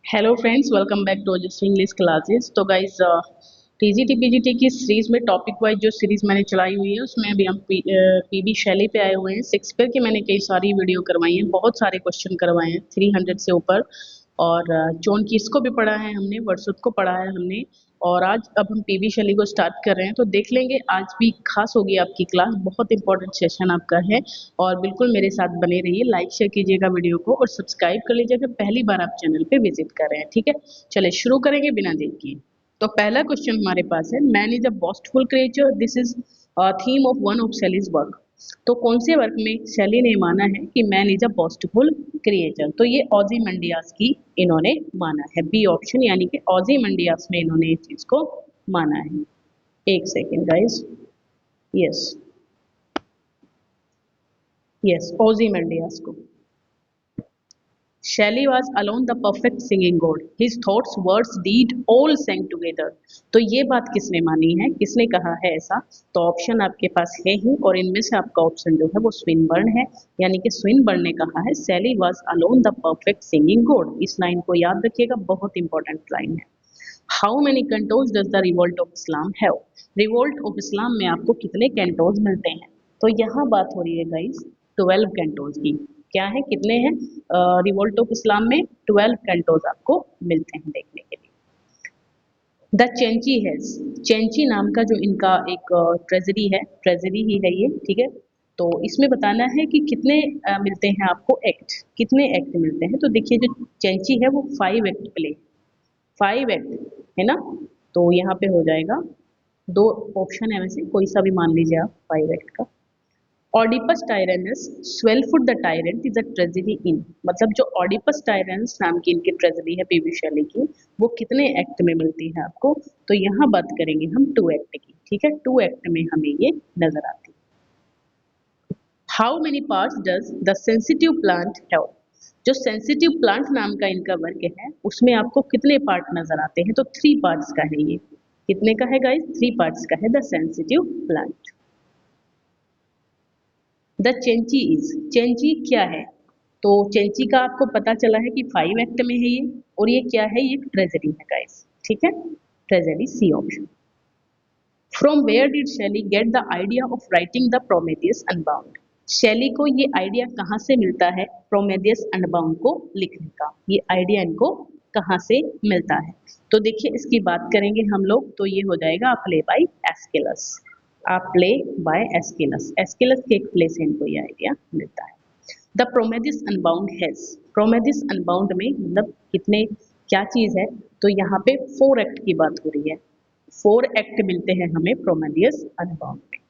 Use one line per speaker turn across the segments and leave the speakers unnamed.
Hello friends, welcome back to Ojaswi English classes. तो guys TGT PGT की series में topic wise जो series मैंने चलाई हुई है उसमें अभी हम पीबी शैली पे आए हुए हैं। शेक्सपियर की मैंने कई सारी वीडियो करवाई हैं, बहुत सारे क्वेश्चन करवाए हैं, 300 से ऊपर। और जॉन कीट्स को भी पढ़ा है हमने, वर्ड्सवर्थ को पढ़ा है हमने। और आज अब हम पीबी शैली को स्टार्ट कर रहे हैं, तो देख लेंगे। आज भी खास होगी आपकी क्लास, बहुत इंपॉर्टेंट सेशन आपका है। और बिल्कुल मेरे साथ बने रहिए, लाइक शेयर कीजिएगा वीडियो को और सब्सक्राइब कर लीजिएगा पहली बार आप चैनल पे विजिट कर रहे हैं। ठीक है, चलिए शुरू करेंगे बिना देर किए। तो पहला क्वेश्चन हमारे पास है, man is a boastful creature, this is theme of one of Shelley's work. तो कौन से वर्क में शैली ने माना है कि man is a boastful creature? तो ये ओज़िमंडियास की इन्होंने माना है, बी ऑप्शन, यानी कि ओज़िमंडियास में इन्होंने इस चीज को माना है। एक सेकेंड गाइस, यस यस, ओज़िमंडियास को। Shelley was alone the perfect singing god. His thoughts, words, deed all sang together. तो ये बात किसने मानी है, किसने कहा है ऐसा? तो ऑप्शन आपके पास है ही, और इनमें से आपका ऑप्शन जो है वो स्विनबर्न है। यानी कि स्विनबर्न ने कहा है Shelley was alone the perfect singing god। इस लाइन को याद रखिएगा, बहुत इंपॉर्टेंट लाइन है। How many cantos does the revolt of Islam have? Revolt of Islam में आपको कितने कैंटोज मिलते हैं? तो यहाँ बात हो रही है गाइस 12 कैंटोज की। क्या है, कितने हैं? रिवोल्ट ऑफ इस्लाम में 12 कैंटोज आपको मिलते हैं देखने के लिए। द चेंची हैज, चेंची नाम का जो इनका एक ट्रेजरी है, ट्रेजरी ही है ये, ठीक है। तो इसमें बताना है कि कितने मिलते हैं आपको एक्ट, कितने एक्ट मिलते हैं। तो देखिए जो चेंची है वो 5 एक्ट प्ले, 5 एक्ट है ना। तो यहाँ पे हो जाएगा, दो ऑप्शन है वैसे, कोई सा भी मान लीजिए आप 5 एक्ट का। Oedipus Tyrannus Swellfoot the tyrant is a tragedy in, मतलब जो ऑडिपस टायरेनस नाम की इनकी ट्रेजेडी है पीबी शैली की, वो कितने एक्ट में मिलती है आपको? तो यहाँ बात करेंगे हम 2 एक्ट की, ठीक है। 2 एक्ट में हमें ये नजर आती है। How many parts does the sensitive plant have? जो सेंसिटिव प्लांट नाम का इनका वर्क है उसमें आपको कितने पार्ट नजर आते हैं? तो 3 पार्ट्स का है ये। कितने का है गाइस? 3 पार्ट्स का है the sensitive plant. The Cenci is, Cenci क्या है? तो चेंची का आपको पता चला है कि 5 एक्ट में है ये, और ये क्या है? ये ट्रेजेडी है गाइस, ठीक है, tragedy, C option. From where did Shelley get the idea of writing the Prometheus Unbound? Shelley को ये आइडिया कहाँ से मिलता है प्रोमेथियस अनबाउंड को लिखने का? ये आइडिया इनको कहाँ से मिलता है? तो देखिए इसकी बात करेंगे हम लोग, तो ये हो जाएगा अ play by Aeschylus, a play by Aeschylus. Aeschylus के एक प्ले से इनको ये आइडिया मिलता है। The Prometheus unbound has, Prometheus unbound में मतलब कितने, क्या चीज है? तो यहाँ पे 4 एक्ट की बात हो रही है, 4 एक्ट मिलते हैं हमें प्रोमेथियस अनबाउंड में।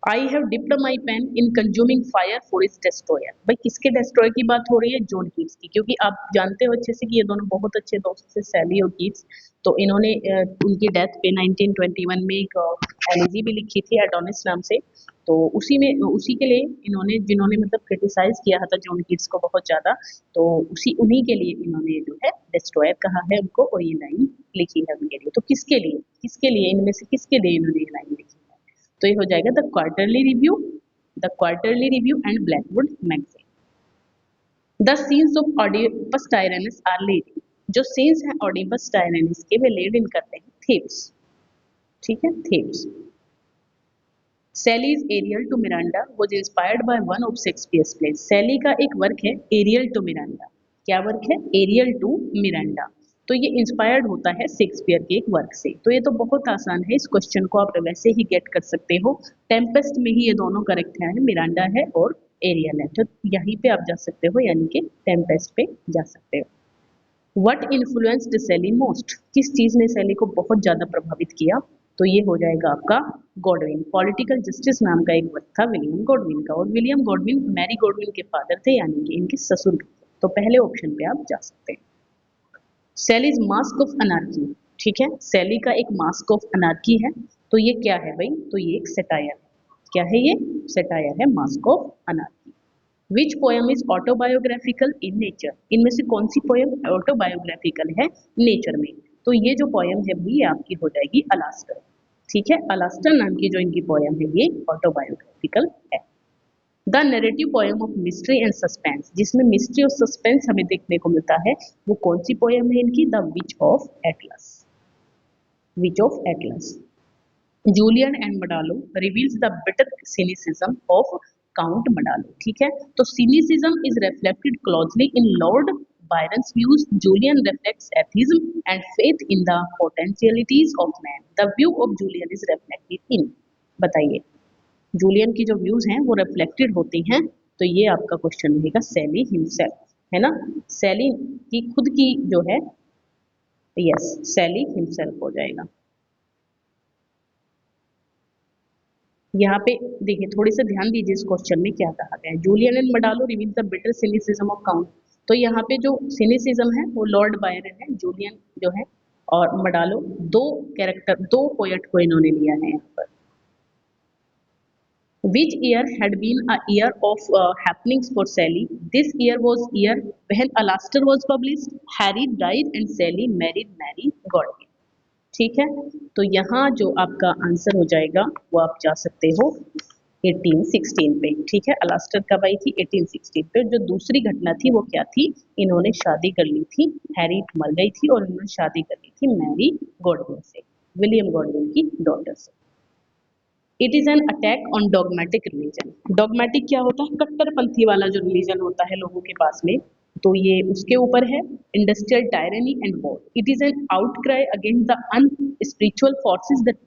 I have dipped my pain in consuming fire for its destroyer. भाई किसके डिस्ट्रॉय की बात हो रही है? जॉन कीट्स की, क्योंकि आप जानते हो अच्छे से कि ये दोनों बहुत अच्छे दोस्त थे, सैली और कीट्स। तो इन्होंने उनकी डेथ पे 1921 में एक एलिजी भी लिखी थी एडोनिस नाम से। तो उसी में, उसी के लिए इन्होंने, जिन्होंने मतलब क्रिटिसाइज किया था जॉन कीट्स को बहुत ज्यादा, तो उन्हीं के लिए इन्होंने जो है डिस्ट्रॉयर कहा है उनको, और ये लाइन लिखी है उनके लिए। तो किसके लिए, किसके लिए, इनमें से किसके लिए इन्होंने ये लाइन लिखी? तो ये हो जाएगा the quarterly review, the quarterly review and Blackwood magazine. The scenes of Oedipus Tyrannus are laid, जो सीन्स हैं ऑडिपस टायरेनस के वे लेड इन करते हैं थीम्स, ठीक है, themes. Sally's Ariel to Miranda was inspired by one of Shakespeare's plays. Sally का एक वर्क है एरियल टू मिरांडा। क्या वर्क है? Ariel to Miranda. तो ये इंस्पायर्ड होता है शेक्सपियर के एक वर्क से। तो ये तो बहुत आसान है, इस क्वेश्चन को आप वैसे ही गेट कर सकते हो। टेम्पेस्ट में ही ये दोनों करेक्ट है, मिरांडा है और एरियल है, तो यहीं पे आप जा सकते हो, यानी कि टेम्पेस्ट पे जा सकते हो। वट इन्फ्लुएंस्ड सैली मोस्ट, किस चीज ने सैली को बहुत ज्यादा प्रभावित किया? तो ये हो जाएगा आपका गॉडविन। पॉलिटिकल जस्टिस नाम का एक वर्क था विलियम गॉडविन का, और विलियम गॉडविन मैरी गॉडविन के फादर थे, यानी कि इनके ससुर थे। तो पहले ऑप्शन पे आप जा सकते हैं। सैलीज मास्क ऑफ अनार्की, ठीक है, सैली का एक मास्क ऑफ अनार्की है। तो ये क्या है भाई? तो ये एक सेटायर है। क्या है ये? सेटायर है, mask of anarchy. Which poem is autobiographical in nature? इनमें से कौन सी पोएम ऑटोबायोग्राफिकल है नेचर में? तो ये जो पोएम है भी ये आपकी हो जाएगी अलास्टर, ठीक है। अलास्टर नाम की जो इनकी पोएम है ये ऑटोबायोग्राफिकल है। The narrative poem of mystery and suspense, जिसमें मिस्ट्री और सस्पेंस हमें देखने को मिलता है, वो कौन सी पोएम है इनकी? The witch of Atlas. Witch of Atlas. Julian and Maddalo reveals the bitter cynicism of Count Madalo, ठीक है। तो cynicism is reflected closely in Lord Byron's views. Julian reflects atheism and faith in the potentialities of man. The view of Julian is reflected in, बताइए, Julian की जो views हैं वो reflected होती हैं, तो ये आपका क्वेश्चन रहेगा सैली हिमसेल्फ, है ना। सैली की खुद की जो है, यस, सैली हिमसेल्फ हो जाएगा। यहाँ पे देखिए, थोड़ी सा ध्यान दीजिए इस क्वेश्चन में क्या कहा गया है। Julian and Maddalo reveal the bitter cynicism of count. तो यहाँ पे जो सिनिसिज्म है वो लॉर्ड बायरन है, जूलियन जो है और मडालो, दो कैरेक्टर, दो पोएट को इन्होंने लिया है यहाँ पर। Which year had been a year of happenings for Sally? This year was year when Alastair was published, Harry died and Sally married Mary Godwin, ठीक है। तो यहाँ जो आपका आंसर हो जाएगा वो आप जा सकते हो 1816 पे, ठीक है। अलास्टर कब आई थी? 1816 पे। जो दूसरी घटना थी वो क्या थी? इन्होंने शादी कर ली थी, हैरी मर गई थी और इन्होंने शादी कर ली थी मैरी गॉडविन से, विलियम गॉडविन की डॉटर से। It is an attack on dogmatic religion. Dogmatic क्या होता है? कट्टरपंथी वाला जो रिलीजन होता है लोगों के पास में, तो ये उसके ऊपर है। Industrial tyranny and war. It is an outcry against the unspiritual forces that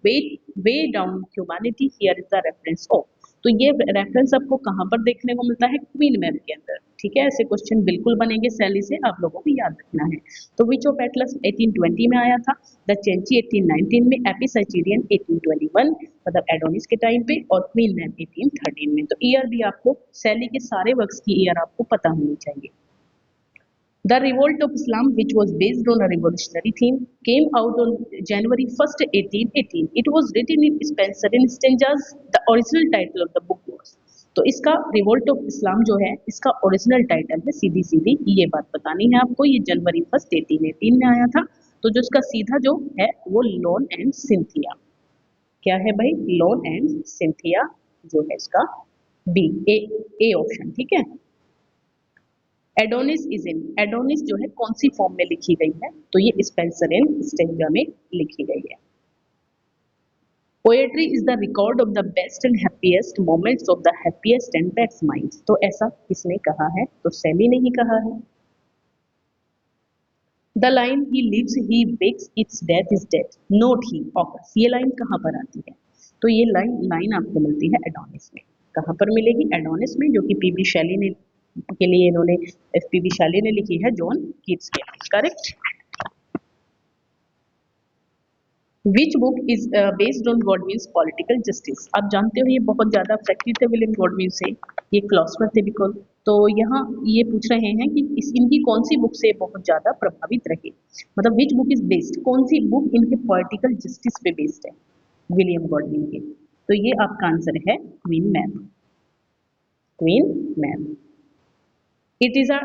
weigh down humanity. Here is the reference of. तो ये रेफरेंस आपको कहाँ पर देखने को मिलता है? क्वीन मैम के अंदर, ठीक है। ऐसे क्वेश्चन बिल्कुल बनेंगे सैली से, आप लोगों को याद रखना है। तो विच ऑफ एटलस 1820 में आया था, द चेंची 1819 में, एपिसाइचेरियन 1821 मतलब एडोनिस के टाइम पे, और क्वीन मैम 1813 में। तो ईयर भी आपको सैली के सारे वर्क्स की ईयर आपको पता होनी चाहिए। The Revolt of Islam, which was based on a revolutionary theme, came out on January 1st, 1818. It was written in Spencer and Stanzas. The original title of the book was. तो इसका revolt of Islam जो है, इसका original title है, सीधी सीधी ये बात बतानी है आपको, ये जनवरी 1st 1818 में आया था। तो जो इसका सीधा जो है वो लॉन एंड सिंथिया, क्या है भाई? लॉन एंड सिंथिया जो है इसका बी, ए ऑप्शन, ठीक है। एडोनिस इज इन, एडोनिस जो है कौन सी फॉर्म में लिखी गई है? तो ये स्पेंसर एंड स्टेंजा में लिखी गई है। Poetry is the record of the best and happiest moments of the happiest and best minds. तो ऐसा किसने कहा है? तो सैली ने ही कहा है। The line he lives he wakes it's death is death not he occurs, ये लाइन कहाँ पर आती है? तो ये लाइन आपको मिलती है एडोनिस में। कहाँ पर मिलेगी? एडोनिस में, जो कि पीबी शैली ने के लिए इन्होंने पीबी शैली ने लिखी है जॉन कीट्स के लिए, correct. Which book is based on Godwin's political justice. आप जानते हो ये बहुत ज्यादा अफेक्टेड थे विलियम गॉडविन से, ये फिलोसफर थे बिल्कुल। तो यहाँ ये पूछ रहे हैं कि इनकी कौन सी बुक से बहुत ज्यादा प्रभावित रहे, मतलब विच बुक इज बेस्ड, कौन सी बुक इनके पॉलिटिकल जस्टिस पे बेस्ड है विलियम गॉडविन के। तो ये आपका आंसर है queen ma'am, queen ma'am. It is a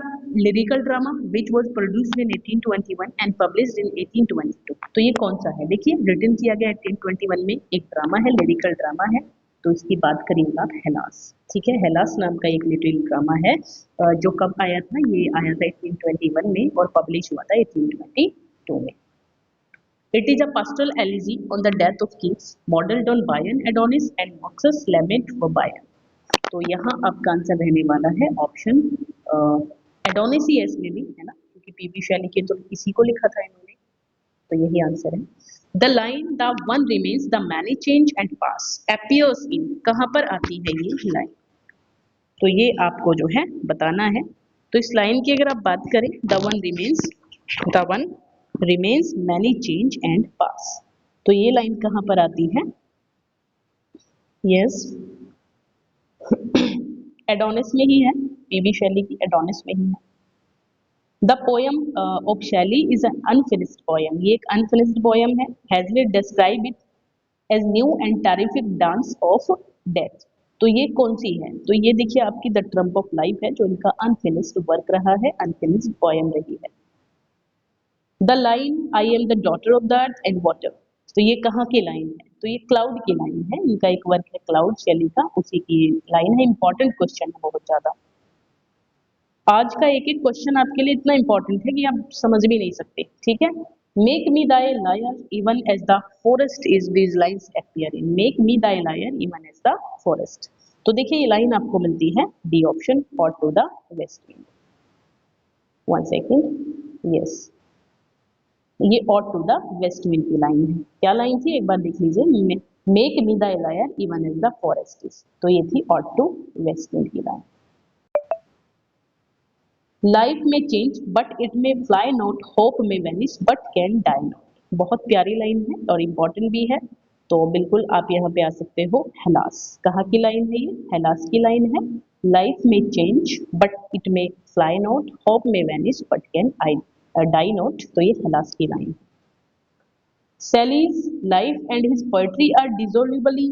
lyrical drama which was produced in 1821 and published in 1822. तो ये कौन सा है? देखिए, रिटन किया गया 1821 में, एक ड्रामा है, लिरिकल ड्रामा है। तो इसकी बात करेंगे आप हेलास, ठीक है। हेलास नाम का एक लिटरेरी ड्रामा है, जो कब आया था? ये आया था 1821 में और पब्लिश हुआ था 1822 में। It is a pastoral elegy on the death of kings, modeled on Bion, Adonis and Mox's lament for Bion. तो यहाँ आपका आंसर रहने वाला है ऑप्शन एडोनिस ही है इसमें भी, है ना, क्योंकि पीबी शैली के तो इसी को लिखा था इन्होंने। तो यही आंसर है। The line the one remains the many change and pass appears इन, कहाँ पर आती है ये लाइन? तो ये आपको जो है बताना है। तो इस लाइन की अगर आप बात करें, the one remains many change and pass, तो ये लाइन कहाँ पर आती है? यस, एडोनिस में ही है, पीबी शैली की एडोनिस में ही है। The poem of Shelley is an unfinished poem, ये एक अनफिनिश्ड पोयम है। Hazlitt describe it as new and terrific dance of death. तो ये कौन सी है? तो ये देखिए आपकी द ट्रम्प ऑफ लाइफ है, जो इनका अनफिनिश्ड वर्क रहा है, अनफिनिश्ड पोयम रही है। The line I am the daughter of the earth and water, तो ये कहाँ की लाइन है? तो ये क्लाउड की लाइन है, इनका एक वर्क है क्लाउड शैली का, उसी की लाइन है। इंपॉर्टेंट क्वेश्चन है बहुत ज्यादा। आज का एक एक क्वेश्चन आपके लिए इतना इंपॉर्टेंट है कि आप समझ भी नहीं सकते, ठीक है। Make me thy lyre even as the forest is these lines appear in, make me thy lyre even as the forest. तो देखिए ये लाइन आपको मिलती है D option, ode to the west wind. One second, yes, ये ode to the west wind की line है। क्या लाइन थी एक बार देख लीजिए, make me thy lyre even as the forest is, तो ये थी और टू वेस्ट विंड की line. Life may change but it may fly not, hope may vanish but can die not. बहुत प्यारी लाइन है और इम्पोर्टेंट भी है, तो बिल्कुल आप यहाँ पे आ सकते हो। हेलास, कहाँ की लाइन है ये? हेलास की लाइन है। Life may change but it may fly not, hope may vanish but can die not, तो ये हेलास की लाइन है। Shelley's life and his poetry are dissolubly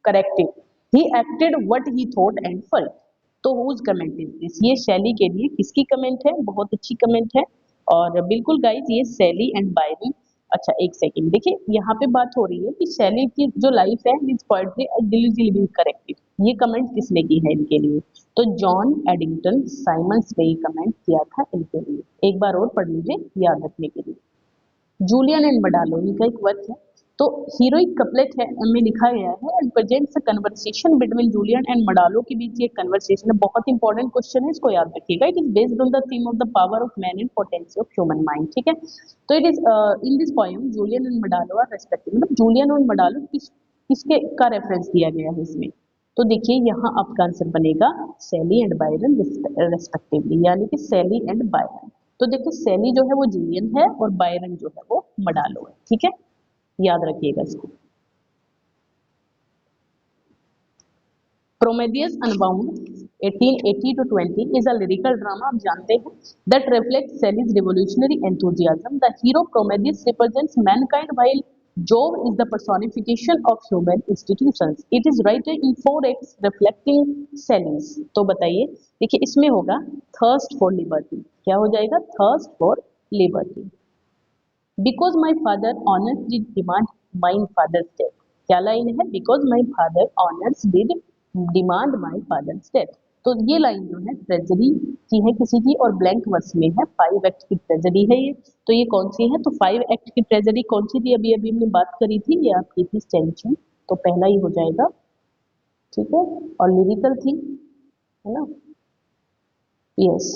corrective. He acted what he thought and felt. तो whose comment is this? ये शैली के लिए किसकी कमेंट है? बहुत अच्छी कमेंट है। और बिल्कुल गाइस ये शैली एंड बायरन। अच्छा एक सेकंड, देखिए यहाँ पे बात हो रही है कि शैली की जो लाइफ है, हिज पोएट्री आर डिलीजिबली करेक्टिव। ये कमेंट किसने की है इनके लिए? तो जॉन एडिंगटन साइमंस ने ये कमेंट किया था इनके लिए। एक बार और पढ़ लीजिए याद रखने के लिए। जूलियन एंड मडालो इनका एक वर्क है, तो हीरोइक कपलेट है में लिखा गया है and presents a conversation between Julian and Maddalo के बीच ये कन्वर्सेशन है। बहुत इंपॉर्टेंट क्वेश्चन है, इसको याद रखिएगा। It is based on the theme of the power of man and potency of human mind, ठीक है। तो it is in this poem Julian and Maddalo are respective, मतलब जूलियन और मडालो किसके का रेफरेंस दिया गया है इसमें? तो देखिए यहाँ आपका आंसर बनेगा सैली एंड बायरन रेस्पेक्टिवली, यानी कि सैली एंड बायरन। तो देखिए सैली जो है वो जूलियन है और बायरन जो है वो मडालो है, ठीक है, याद रखिएगा इसको। Prometheus unbound 1880 to 20 is a lyrical drama, आप जानते हैं, that reflects Shelley's revolutionary enthusiasm. The hero Prometheus represents mankind while Jove is the personification of human institutions. It is written in 4 acts reflecting Shelley's. तो बताइए, देखिए इसमें होगा thirst for liberty, क्या हो जाएगा? thirst for liberty. Because my father honors did demand my father's death. क्या line है? Because my father honors did demand my father's death. तो ये लाइन जो है ट्रेजेडी की है किसी की, और ब्लैंक वर्स में है। 5 एक्ट की ट्रेजेडी है ये। तो ये कौन सी है? तो 5 एक्ट की ट्रेजेडी कौन सी थी? अभी अभी हमने बात करी थी, ये आपकी थी स्टैंची, तो पहला ही हो जाएगा, ठीक है। और लिरिकल थी, है ना? Yes.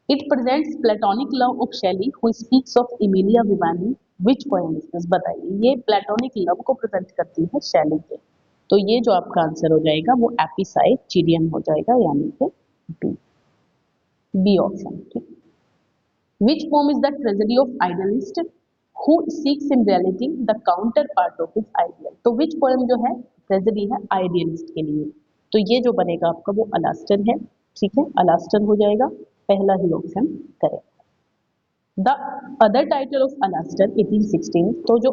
It presents platonic love of Shelley, who speaks of Emilia Vivani. Which poem is this? बताइए, ये प्लेटोनिक लव को प्रेजेंट करती है शैली के। तो ये जो आपका आंसर हो जाएगा वो एपिसाइचिडियम हो जाएगा, यानी कि बी, बी ऑप्शन, ठीक। Which poem is the tragedy of idealist who seeks in reality the counterpart of his ideal? तो which poem जो है ट्रेजेडी है आइडियलिस्ट के लिए, तो ये जो बनेगा आपका वो अलास्टर है, ठीक है, अलास्टर हो जाएगा, पहला ही option correct. The other title of Alastor 1816, तो जो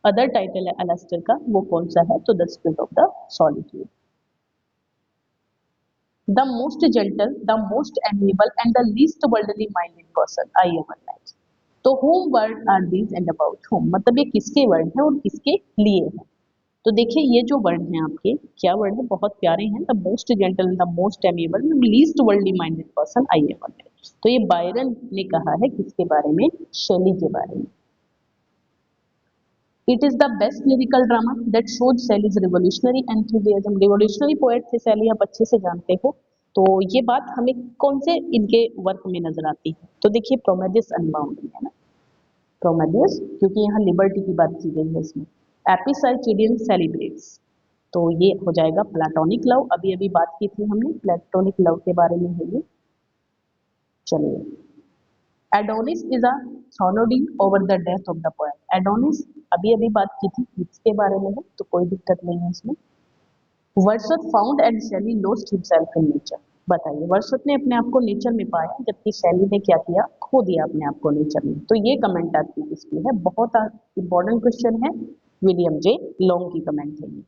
अदर टाइटल है अलास्टर का वो कौन सा है? तो the spirit of the solitude. The most gentle, the most amiable and the least worldly minded person I ever met. तो whom word are these and about whom, मतलब ये किसके वर्ड है और किसके लिए है? तो देखिए ये जो वर्ड हैं आपके, क्या वर्ड है? बहुत प्यारे हैं। The most gentle, the most amiable, least worldly minded person I ever met. तो ये बायरन ने कहा है किसके बारे में? शैली के बारे में। It is the best lyrical drama that shows Shelley's revolutionary enthusiasm. Revolutionary poet थे शैली, आप अच्छे से जानते हो। तो ये बात हमें कौन से इनके वर्क में नजर आती है? तो देखिए प्रोमेथियस अनबाउंड है ना, प्रोमेथियस, क्योंकि यहाँ लिबर्टी की बात की गई है इसमें। एपिसाइचिडियम सेलिब्रेट्स, तो ये हो जाएगा प्लेटोनिक लव, अभी अभी बात की थी हमने प्लेटोनिक लव के बारे में है ये। चलिए, Adonis is a threnody over the death of the poet. Adonis अभी अभी बात की थी, इसके बारे में है, तो कोई दिक्कत नहीं है इसमें। वर्ड्सवर्थ फाउंड एंड शैली लॉस्ट हिमसेल्फ इन नेचर। बताइए, वर्ड्सवर्थ ने अपने आप को नेचर में पाया, जबकि शैली ने क्या किया? खो दिया अपने आप को नेचर में। तो ये कमेंट आपकी किसकी है? बहुत इंपॉर्टेंट क्वेश्चन है, विलियम जे लॉन्ग की कमेंट है ये।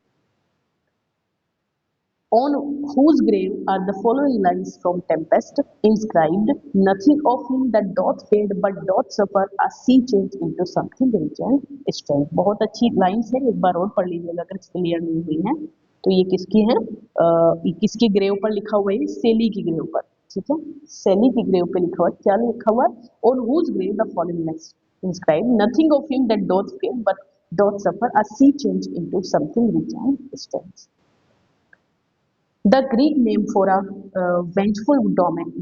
On whose grave are the following lines from Tempest inscribed? Nothing of him that doth fade, but doth suffer a sea change into something rich and strange. बहुत अच्छी lines है, एक बार और पढ़ लीजिएगा अगर क्लियर नहीं हुई है। तो ये किसकी है? ये किसकी ग्रेव पर लिखा हुआ है? सेली की ग्रेव पर, ठीक है। सेली की ग्रेव पे लिखा हुआ है, क्या लिखा हुआ है? On whose grave the following lines inscribed? Nothing of him that doth fade, but doth suffer a sea change into something rich and strange. The Greek name for a vengeful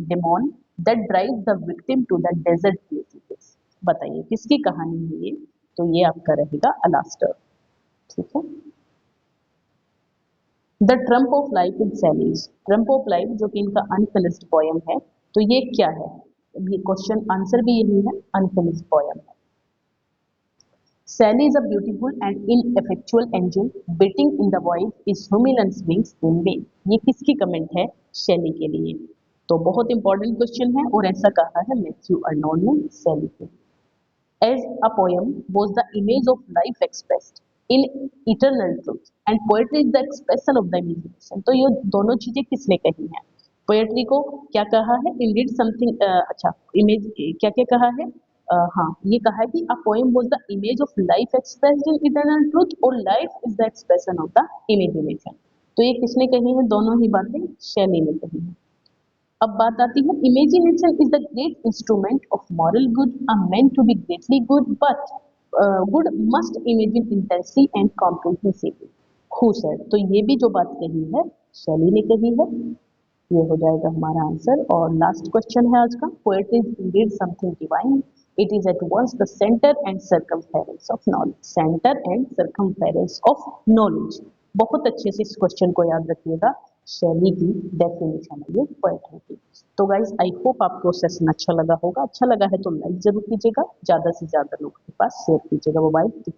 demon that drives the victim to the desert places. बताइए किसकी कहानी है ये? तो ये आपका रहेगा अलास्टर, ठीक है। The Trump of life in सैलीज, Trump of life जो कि इनका अनफिनिश्ड पोयम है, तो ये क्या है? ये क्वेश्चन आंसर भी यही है, अनफिनिश्ड पोयम है। Sally is a beautiful and ineffectual angel beating in the void is humilance wings in vain. ये किसकी कमेंट है? शैली के लिए। तो बहुत इंपॉर्टेंट क्वेश्चन है और ऐसा कहा है मैथ्यू अर्नोल्ड ने शैली के लिए। As a poem was the image of life expressed in eternal truth and poetry is the expression of the imagination. तो ये दोनों चीजें किसने कही हैं? पोएट्री को क्या कहा है? Indeed something अच्छा इमेज क्या क्या कहा है? हाँ ये कहा है कि a poem was the image of life expressed in eternal truth और life is the expression of the imagination. तो ये किसने कही है? दोनों ही बातें शैली ने कही है। अब बात आती है imagination is the great instrument of moral good a man to be greatly good but good must imagine intensely and comprehensively. Who said? तो ये भी जो बात कही है शैली ने कही है। ये हो जाएगा हमारा आंसर। और लास्ट क्वेश्चन है आज का, poetry is indeed something divine, it is at once the centre and circumference of knowledge. Centre and circumference of knowledge, बहुत अच्छे से इस क्वेश्चन को याद रखिएगा। शैली की डेफिनेशन है ये पोएट्री की। तो गाइज आई होप आपको सेशन अच्छा लगा होगा। अच्छा लगा है तो लाइक जरूर कीजिएगा, ज्यादा से ज्यादा लोगों के पास शेयर कीजिएगा। मोबाइल टिक